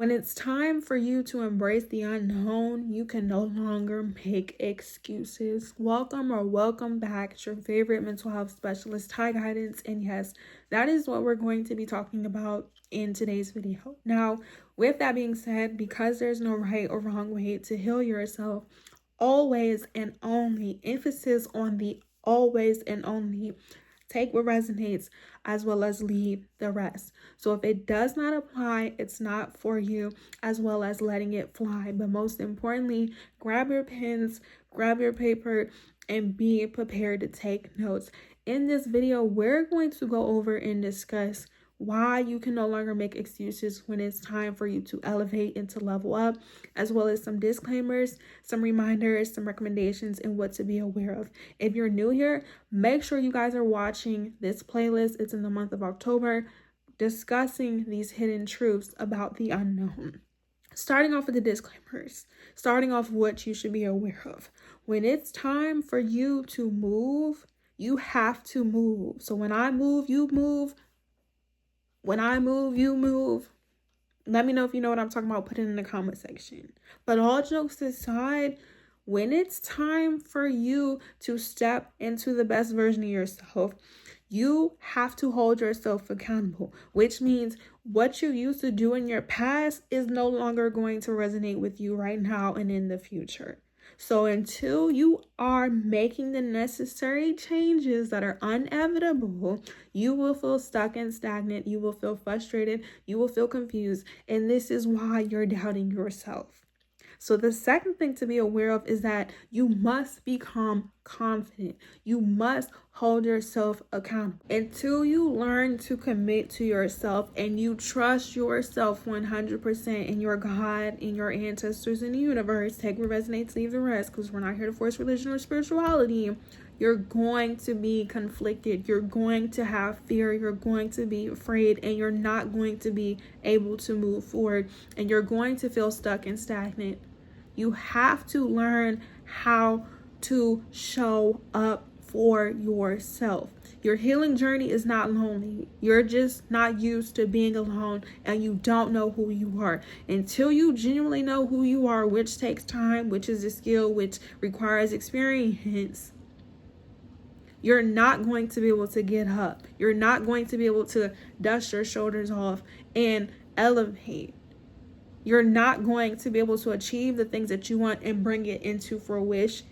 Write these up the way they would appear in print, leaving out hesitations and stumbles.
When it's time for you to embrace the unknown, you can no longer make excuses. Welcome back. It's your favorite mental health specialist, Ty Guidance. And yes, that is what we're going to be talking about in today's video. Now, with that being said, because there's no right or wrong way to heal yourself, always and only, emphasis on the always and only, take what resonates as well as leave the rest. So if it does not apply, it's not for you, as well as letting it fly. But most importantly, grab your pens, grab your paper, and be prepared to take notes. In this video, we're going to go over and discuss why you can no longer make excuses when it's time for you to elevate and to level up, as well as some disclaimers, some reminders, some recommendations, and what to be aware of. If you're new here, make sure you guys are watching this playlist. It's in the month of October, discussing these hidden truths about the unknown. Starting off with the disclaimers, starting off what you should be aware of. When it's time for you to move, you have to move. So when I move, you move. When I move, you move. Let me know if you know what I'm talking about. Put it in the comment section. But all jokes aside, when it's time for you to step into the best version of yourself, you have to hold yourself accountable, which means what you used to do in your past is no longer going to resonate with you right now and in the future. So until you are making the necessary changes that are inevitable, you will feel stuck and stagnant. You will feel frustrated. You will feel confused. And this is why you're doubting yourself. So the second thing to be aware of is that you must become confident. You must hold yourself accountable. Until you learn to commit to yourself and you trust yourself 100% in your God, in your ancestors, in the universe, take what resonates, leave the rest, because we're not here to force religion or spirituality. You're going to be conflicted. You're going to have fear. You're going to be afraid, and you're not going to be able to move forward, and you're going to feel stuck and stagnant. You have to learn how to show up for yourself. Your healing journey is not lonely. You're just not used to being alone, and you don't know who you are. Until you genuinely know who you are, which takes time, which is a skill, which requires experience, you're not going to be able to get up. You're not going to be able to dust your shoulders off and elevate. You're not going to be able to achieve the things that you want and bring it into fruition.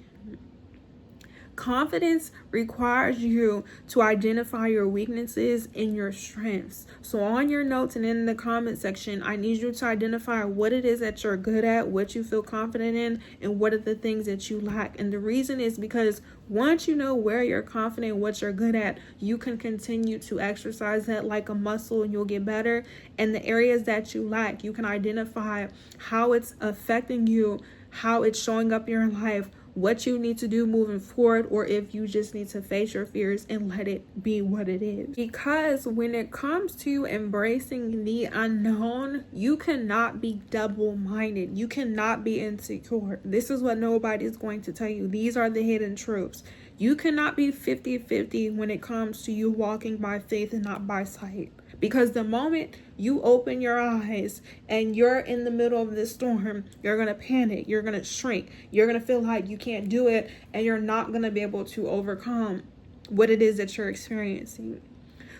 Confidence requires you to identify your weaknesses and your strengths. So on your notes and in the comment section, I need you to identify what it is that you're good at, what you feel confident in, and what are the things that you lack. And the reason is because once you know where you're confident, what you're good at, you can continue to exercise that like a muscle and you'll get better. And the areas that you lack, you can identify how it's affecting you, how it's showing up in your life, what you need to do moving forward, or if you just need to face your fears and let it be what it is. Because when it comes to embracing the unknown, you cannot be double-minded. You cannot be insecure. This is what nobody's going to tell you. These are the hidden truths. You cannot be 50-50 when it comes to you walking by faith and not by sight. Because the moment you open your eyes and you're in the middle of this storm, you're going to panic, you're going to shrink, you're going to feel like you can't do it, and you're not going to be able to overcome what it is that you're experiencing.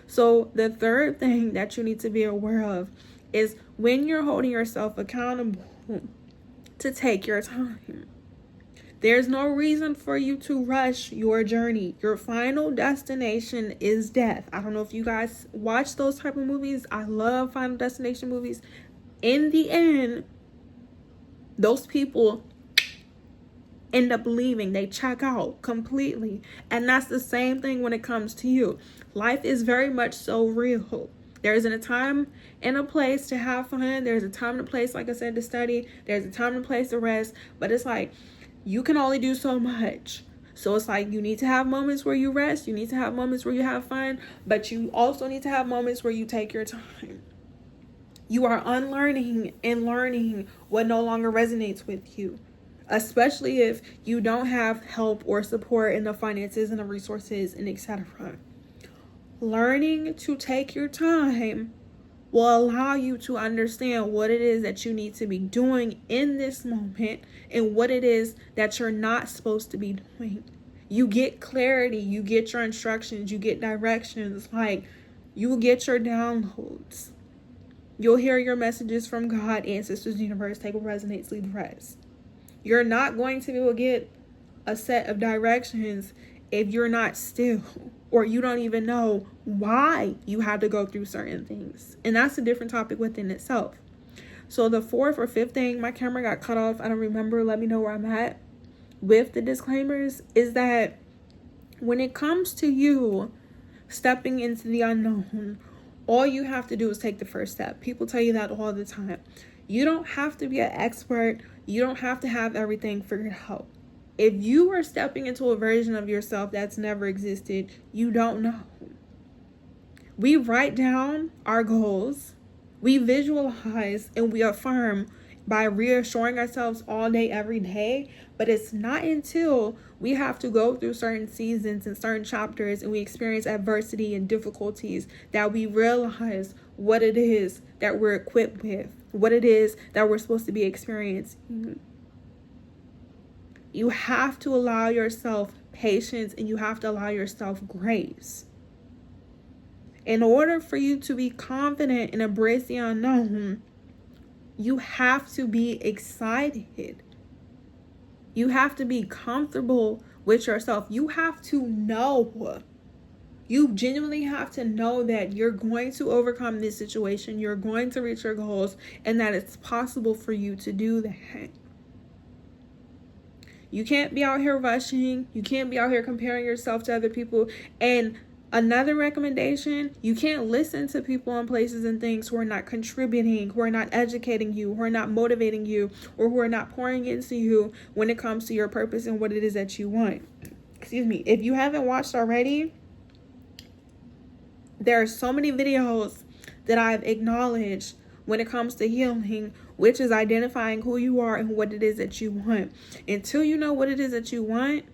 So the third thing that you need to be aware of is when you're holding yourself accountable, to take your time. There's no reason for you to rush your journey. Your final destination is death. I don't know if you guys watch those type of movies. I love Final Destination movies. In the end, those people end up leaving. They check out completely. And that's the same thing when it comes to you. Life is very much so real. There's a time and a place to have fun. There's a time and a place, like I said, to study. There's a time and a place to rest. But it's like, you can only do so much. So it's like you need to have moments where you rest. You need to have moments where you have fun. But you also need to have moments where you take your time. You are unlearning and learning what no longer resonates with you. Especially if you don't have help or support in the finances and the resources and etc. Learning to take your time will allow you to understand what it is that you need to be doing in this moment and what it is that you're not supposed to be doing. You get clarity, you get your instructions, you get directions, like you will get your downloads. You'll hear your messages from God, ancestors, universe, take what resonates, leave the rest. You're not going to be able to get a set of directions if you're not still, or you don't even know why you had to go through certain things. And that's a different topic within itself. So the fourth or fifth thing, my camera got cut off, I don't remember, let me know where I'm at with the disclaimers, is that when it comes to you stepping into the unknown, all you have to do is take the first step. People tell you that all the time. You don't have to be an expert. You don't have to have everything figured out. If you are stepping into a version of yourself that's never existed, you don't know. We write down our goals, we visualize, and we affirm by reassuring ourselves all day, every day. But it's not until we have to go through certain seasons and certain chapters and we experience adversity and difficulties that we realize what it is that we're equipped with, what it is that we're supposed to be experiencing. You have to allow yourself patience and you have to allow yourself grace. In order for you to be confident and embrace the unknown, you have to be excited. You have to be comfortable with yourself. You have to know. You genuinely have to know that you're going to overcome this situation. You're going to reach your goals and that it's possible for you to do that. You can't be out here rushing. You can't be out here comparing yourself to other people. And another recommendation, you can't listen to people in places and things who are not contributing, who are not educating you, who are not motivating you, or who are not pouring into you when it comes to your purpose and what it is that you want. Excuse me. If you haven't watched already, there are so many videos that I've acknowledged when it comes to healing, which is identifying who you are and what it is that you want. Until you know what it is that you want,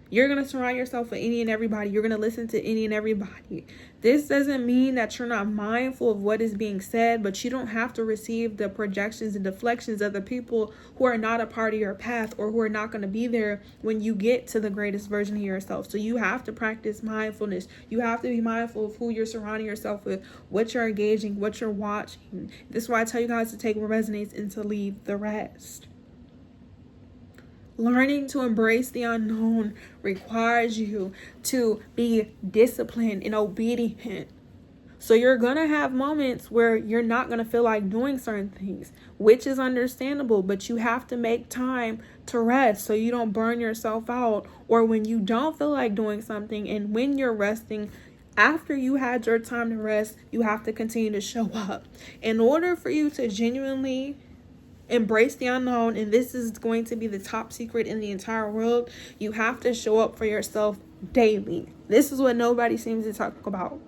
you're going to surround yourself with any and everybody. You're going to listen to any and everybody. This doesn't mean that you're not mindful of what is being said, but you don't have to receive the projections and deflections of the people who are not a part of your path or who are not going to be there when you get to the greatest version of yourself. So you have to practice mindfulness. You have to be mindful of who you're surrounding yourself with, what you're engaging, what you're watching. This is why I tell you guys to take what resonates and to leave the rest. Learning to embrace the unknown requires you to be disciplined and obedient. So you're going to have moments where you're not going to feel like doing certain things, which is understandable, but you have to make time to rest so you don't burn yourself out. Or when you don't feel like doing something and when you're resting, after you had your time to rest, you have to continue to show up. In order for you to genuinely embrace the unknown, and this is going to be the top secret in the entire world, you have to show up for yourself daily. This is what nobody seems to talk about.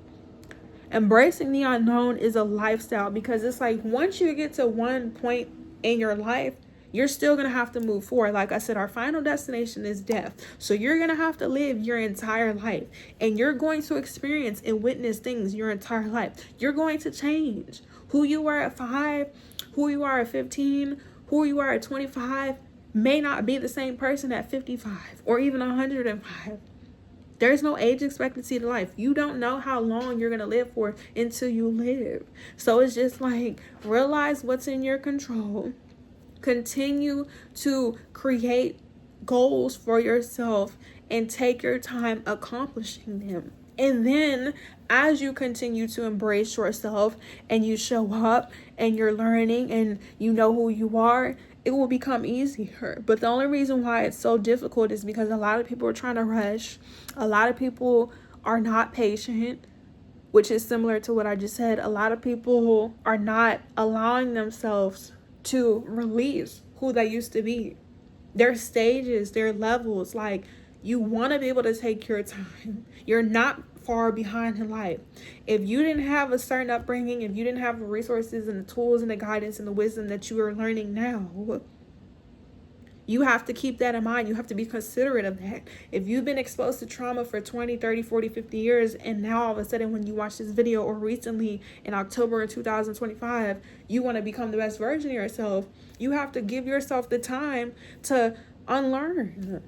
Embracing the unknown is a lifestyle, because it's like once you get to one point in your life, you're still going to have to move forward. Like I said, our final destination is death. So you're going to have to live your entire life, and you're going to experience and witness things your entire life. You're going to change. Who you were at 5, who you are at 15, who you are at 25 may not be the same person at 55 or even 105. There's no age expectancy to life. You don't know how long you're going to live for until you live. So it's just like, realize what's in your control. Continue to create goals for yourself and take your time accomplishing them. And then as you continue to embrace yourself and you show up and you're learning and you know who you are, it will become easier. But the only reason why it's so difficult is because a lot of people are trying to rush. A lot of people are not patient, which is similar to what I just said. A lot of people are not allowing themselves to release who they used to be. Their stages, their levels, like, you want to be able to take your time. You're not far behind in life. If you didn't have a certain upbringing, if you didn't have the resources and the tools and the guidance and the wisdom that you are learning now, You have to keep that in mind. You have to be considerate of that. If you've been exposed to trauma for 20, 30, 40, 50 years, and now all of a sudden when you watch this video, or recently in October of 2025, you want to become the best version of yourself, you have to give yourself the time to unlearn.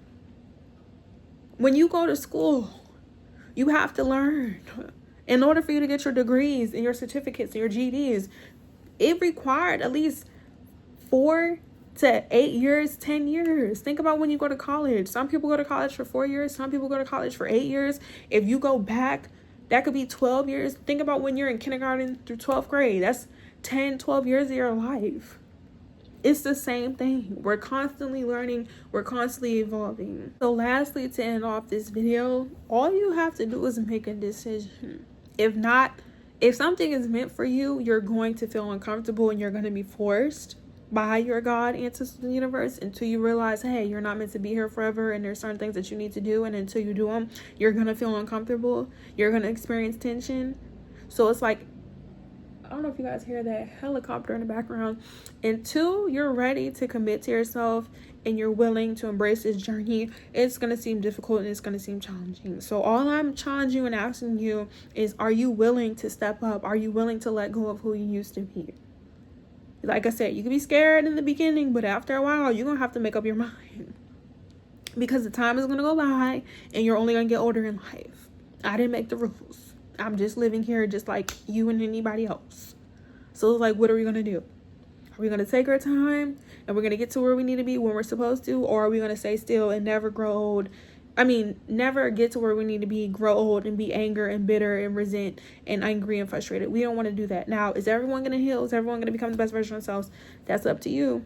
When you go to school, you have to learn. In order for you to get your degrees and your certificates and your GEDs, it required at least 4 to 8 years, 10 years. Think about when you go to college. Some people go to college for 4 years. Some people go to college for 8 years. If you go back, that could be 12 years. Think about when you're in kindergarten through 12th grade. That's 10, 12 years of your life. It's the same thing. We're constantly learning. We're constantly evolving. So lastly, to end off this video, all you have to do is make a decision. If not, if something is meant for you, you're going to feel uncomfortable and you're going to be forced by your God, ancestors, the universe, until you realize, hey, you're not meant to be here forever, and there's certain things that you need to do, and until you do them, you're gonna feel uncomfortable, you're gonna experience tension. So it's like, I don't know if you guys hear that helicopter in the background. Until you're ready to commit to yourself and you're willing to embrace this journey, it's gonna seem difficult and it's gonna seem challenging. So all I'm challenging you and asking you is, are you willing to step up? Are you willing to let go of who you used to be? Like I said, you can be scared in the beginning, but after a while, you're going to have to make up your mind. Because the time is going to go by, and you're only going to get older in life. I didn't make the rules. I'm just living here just like you and anybody else. So it's like, what are we going to do? Are we going to take our time, and we're going to get to where we need to be when we're supposed to? Or are we going to stay still and never grow old? Never get to where we need to be, grow old, and be angry and bitter and resent and angry and frustrated. We don't want to do that. Now, is everyone going to heal? Is everyone going to become the best version of themselves? That's up to you.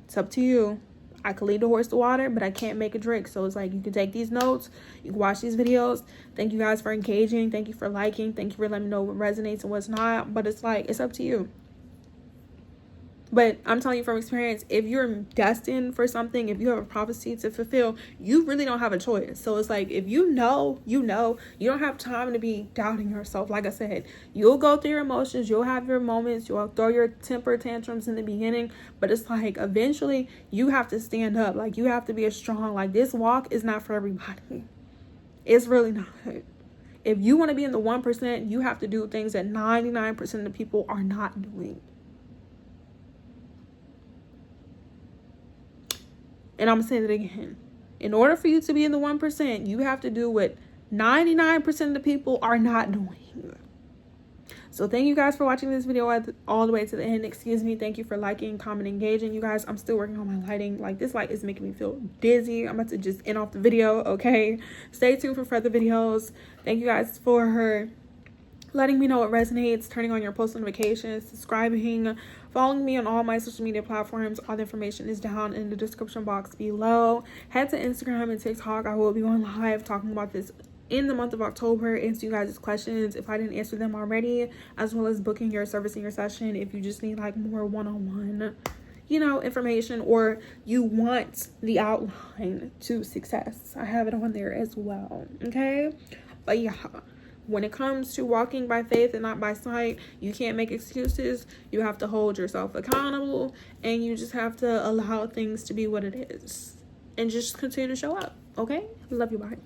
It's up to you. I could lead the horse to water, but I can't make it drink. So it's like, you can take these notes. You can watch these videos. Thank you guys for engaging. Thank you for liking. Thank you for letting me know what resonates and what's not. But it's like, it's up to you. But I'm telling you from experience, if you're destined for something, if you have a prophecy to fulfill, you really don't have a choice. So it's like, if you know, you don't have time to be doubting yourself. Like I said, you'll go through your emotions, you'll have your moments, you'll throw your temper tantrums in the beginning, but it's like, eventually you have to stand up. Like, you have to be strong. Like, this walk is not for everybody. It's really not. If you want to be in the 1%, you have to do things that 99% of the people are not doing. And I'm going to say that again. In order for you to be in the 1%, you have to do what 99% of the people are not doing. So thank you guys for watching this video all the way to the end. Excuse me. Thank you for liking, commenting, engaging. You guys, I'm still working on my lighting. Like, this light is making me feel dizzy. I'm about to just end off the video, okay? Stay tuned for further videos. Thank you guys for letting me know what resonates, turning on your post notifications, subscribing, following me on all my social media platforms. All the information is down in the description box below. Head to Instagram and TikTok. I will be on live talking about this in the month of October. Answer you guys' questions if I didn't answer them already, as well as booking your service in your session if you just need like more one-on-one, information, or you want the outline to success. I have it on there as well, okay? But yeah, when it comes to walking by faith and not by sight, you can't make excuses. You have to hold yourself accountable, and you just have to allow things to be what it is and just continue to show up, okay? Love you, bye.